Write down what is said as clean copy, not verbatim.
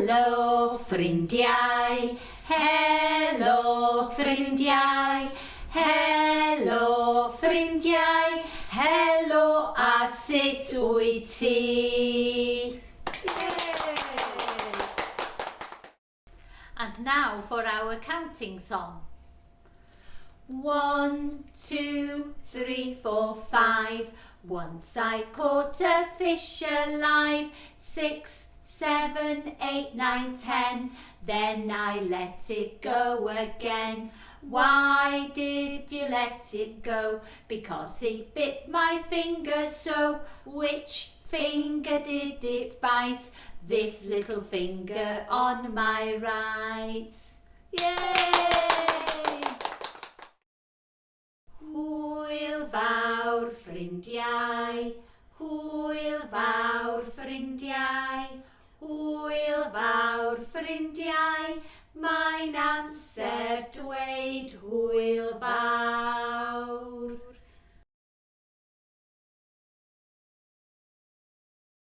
Helo ffrindiau, helo ffrindiau, helo ffrindiau, helo a sut wyt ti? And now for our counting song. 1, 2, 3, 4, 5. Once I caught a fish alive. 6, 7, 8, 9, 10. Then I let it go again. Why did you let it go? Because he bit my finger so. Which finger did it bite? This little finger on my right. Yay! Hwyl fawr ffrindiau, hwyl fawr ffrindiau, hwyl fawr ffrindiau, mae'n amser dweud hwyl fawr.